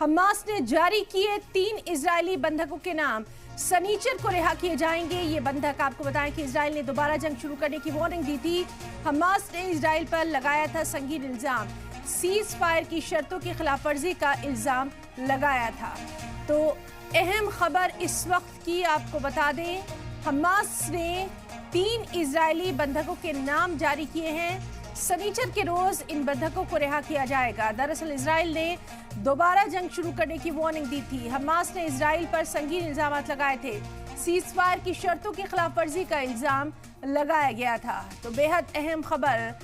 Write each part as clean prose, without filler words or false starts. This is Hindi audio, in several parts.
हमास ने जारी किए 3 इजरायली बंधकों के नाम। शनिचर को रिहा किए जाएंगे ये बंधक। आपको बताएं कि इजराइल ने दोबारा जंग शुरू करने की वार्निंग दी थी। हमास ने इजराइल पर लगाया था संगीन इल्जाम, सीज फायर की शर्तों की खिलाफवर्जी का इल्जाम लगाया था। तो अहम खबर इस वक्त की आपको बता दें, हमास ने 3 इजरायली बंधकों के नाम जारी किए हैं। शनिचर के रोज इन बंधकों को रिहा किया जाएगा। दरअसल इजराइल ने दोबारा जंग शुरू करने की वार्निंग दी थी। हमास ने इजराइल पर संगीन इल्जाम लगाए थे। सीज फायर की शर्तों की खिलाफवर्जी का इल्जाम लगाया गया था। तो बेहद अहम खबर,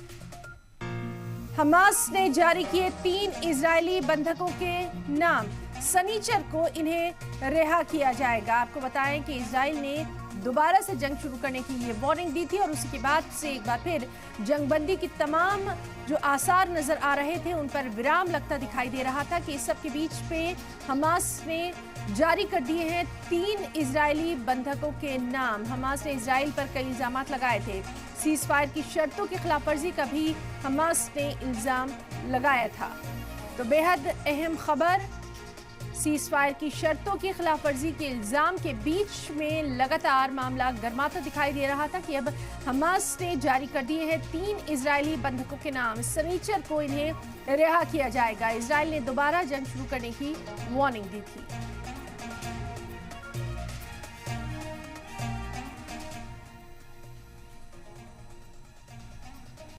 हमास ने जारी किए 3 इजरायली बंधकों के नाम। शनिचर को इन्हें रिहा किया जाएगा। आपको बताएं कि इजराइल ने दोबारा से जंग शुरू करने की ये वार्निंग दी थी और उसी के बाद से एक बार फिर जंगबंदी की तमाम जो आसार नजर आ रहे थे उन पर विराम लगता दिखाई दे रहा था कि इस सब के बीच पे हमास ने जारी कर दिए हैं 3 इजरायली बंधकों के नाम। हमास ने इजराइल पर कई इल्जाम लगाए थे। सीज फायर की शर्तों की खिलाफवर्जी का भी हमास ने इल्जाम लगाया था। तो बेहद अहम खबर, सीज फायर की शर्तों की खिलाफवर्जी के इल्जाम के बीच में लगातार मामला गर्माता दिखाई दे रहा था कि अब हमास ने जारी कर दिए हैं 3 इजरायली बंधकों के नाम। शनिचर को इन्हें रिहा किया जाएगा। इजराइल ने दोबारा जंग शुरू करने की वार्निंग दी थी।